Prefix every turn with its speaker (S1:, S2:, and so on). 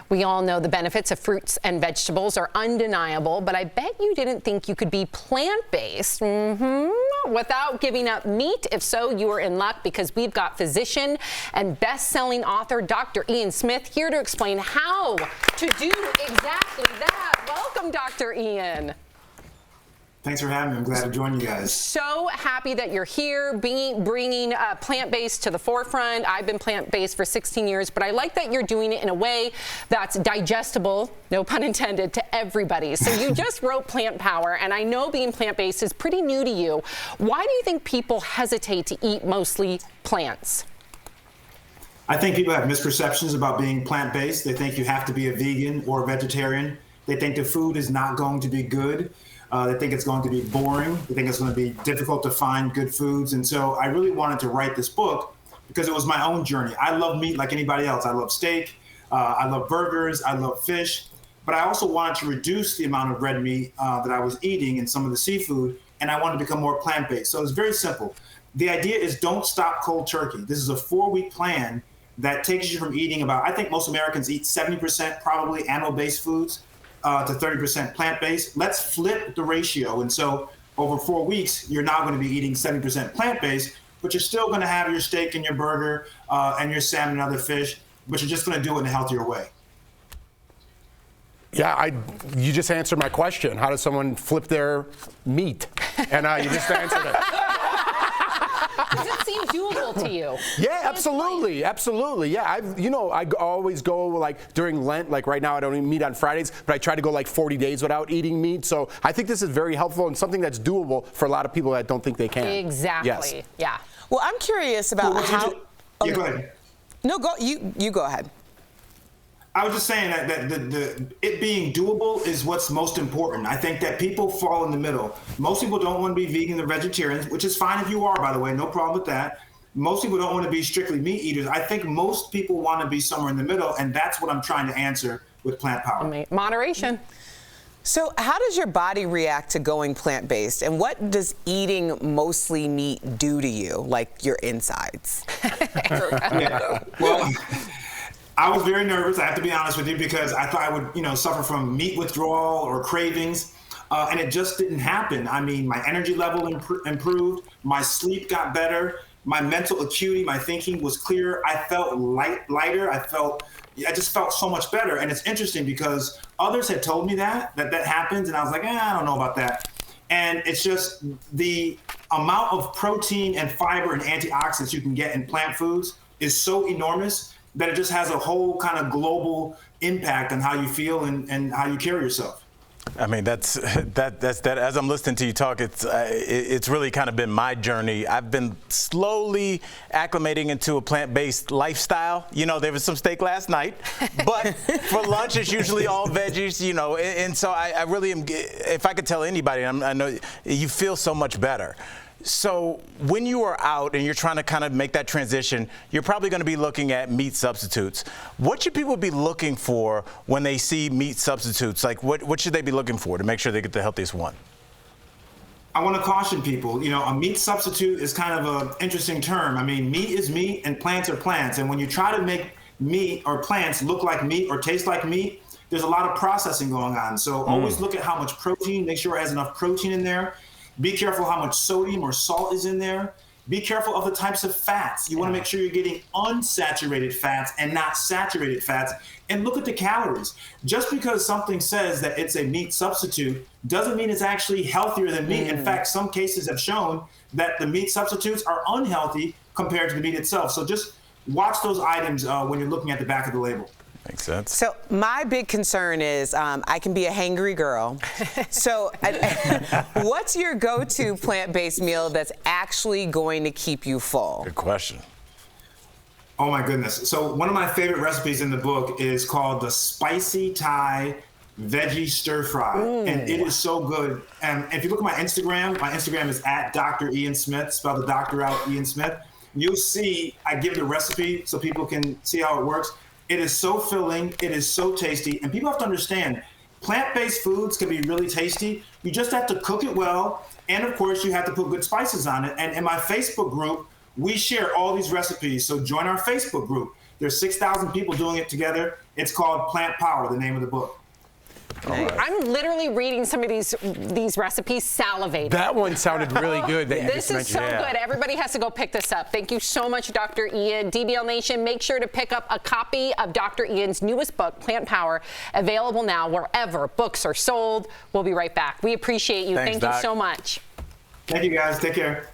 S1: We all know the benefits of fruits and vegetables are undeniable, but I bet you didn't think you could be plant-based without giving up meat. If so, you are in luck, because we've got physician and best-selling author Dr. Ian Smith here to explain how to do exactly that. Welcome, Dr. Ian.
S2: Thanks for having me. I'm glad to join you guys.
S1: So happy that you're here, bringing plant-based to the forefront. I've been plant-based for 16 years, but I like that you're doing it in a way that's digestible, no pun intended, to everybody. So you just wrote Plant Power, and I know being plant-based is pretty new to you. Why do you think people hesitate to eat mostly plants?
S2: I think people have misperceptions about being plant-based. They think you have to be a vegan or a vegetarian. They think the food is not going to be good. They think it's going to be boring. They think it's going to be difficult to find good foods. And so I really wanted to write this book because it was my own journey. I love meat like anybody else. I love steak. I love burgers. I love fish. But I also wanted to reduce the amount of red meat that I was eating and some of the seafood. And I wanted to become more plant-based. So it's very simple. The idea is don't stop cold turkey. This is a 4-week plan that takes you from eating about, I think most Americans eat 70% probably animal-based foods to 30% plant-based. Let's flip the ratio. And so over 4 weeks, you're now going to be eating 70% plant-based, but you're still going to have your steak and your burger and your salmon and other fish, but you're just going to do it in a healthier way.
S3: Yeah, you just answered my question. How does someone flip their meat? And you just answered it.
S1: Does it seem doable to you?
S3: Yeah, absolutely, absolutely. Yeah, I always go like during Lent. Like right now, I don't eat meat on Fridays, but I try to go like 40 days without eating meat. So I think this is very helpful and something that's doable for a lot of people that don't think they can.
S1: Exactly.
S3: Yes.
S1: Yeah.
S4: Well, I'm curious about how.
S2: Yeah, go ahead.
S4: No, you go ahead.
S2: I was just saying that it being doable is what's most important. I think that people fall in the middle. Most people don't want to be vegan or vegetarians, which is fine if you are, by the way, no problem with that. Most people don't want to be strictly meat eaters. I think most people want to be somewhere in the middle, and that's what I'm trying to answer with Plant Power.
S1: Moderation.
S4: So how does your body react to going plant-based, and what does eating mostly meat do to you, like your insides?
S2: Yeah. Well, I was very nervous, I have to be honest with you, because I thought I would, suffer from meat withdrawal or cravings, and it just didn't happen. I mean, my energy level improved, my sleep got better, my mental acuity, my thinking was clearer. I felt lighter. I just felt so much better. And it's interesting because others had told me that happens, and I was like, I don't know about that. And it's just the amount of protein and fiber and antioxidants you can get in plant foods is so enormous that it just has a whole kind of global impact on how you feel and how you carry yourself.
S5: I mean, that's as I'm listening to you talk, it's really kind of been my journey. I've been slowly acclimating into a plant-based lifestyle. There was some steak last night, but for lunch it's usually all veggies, and so I really am, if I could tell anybody, I know you feel so much better. So when you are out and you're trying to kind of make that transition, you're probably going to be looking at meat substitutes. What should people be looking for when they see meat substitutes? Like what should they be looking for to make sure they get the healthiest one?
S2: I want to caution people, a meat substitute is kind of an interesting term. I mean, meat is meat and plants are plants. And when you try to make meat or plants look like meat or taste like meat, there's a lot of processing going on. So always look at how much protein, make sure it has enough protein in there. Be careful how much sodium or salt is in there. Be careful of the types of fats. You want to make sure you're getting unsaturated fats and not saturated fats. And look at the calories. Just because something says that it's a meat substitute doesn't mean it's actually healthier than meat. In fact, some cases have shown that the meat substitutes are unhealthy compared to the meat itself. So just watch those items when you're looking at the back of the label.
S5: Makes sense.
S4: So my big concern is I can be a hangry girl. So what's your go-to plant-based meal that's actually going to keep you full?
S5: Good question.
S2: Oh my goodness. So one of my favorite recipes in the book is called the spicy Thai veggie stir fry. And it is so good. And if you look at my Instagram is at Dr. Ian Smith, spell the doctor out, Ian Smith. You'll see, I give the recipe so people can see how it works. It is so filling, it is so tasty, and people have to understand, plant-based foods can be really tasty. You just have to cook it well, and of course, you have to put good spices on it. And in my Facebook group, we share all these recipes, so join our Facebook group. There's 6,000 people doing it together. It's called Plant Power, the name of the book.
S1: I'm literally reading some of these recipes, salivating.
S3: That one sounded really good. That you
S1: This
S3: just
S1: is so
S3: mentioned.
S1: good. Everybody has to go pick this up. Thank you so much, Dr. Ian. DBL Nation, make sure to pick up a copy of Dr. Ian's newest book, Plant Power, available now wherever books are sold. We'll be right back. We appreciate you.
S5: Thanks,
S1: Thank you
S5: Doc.
S1: so much.
S2: Thank you, guys. Take care.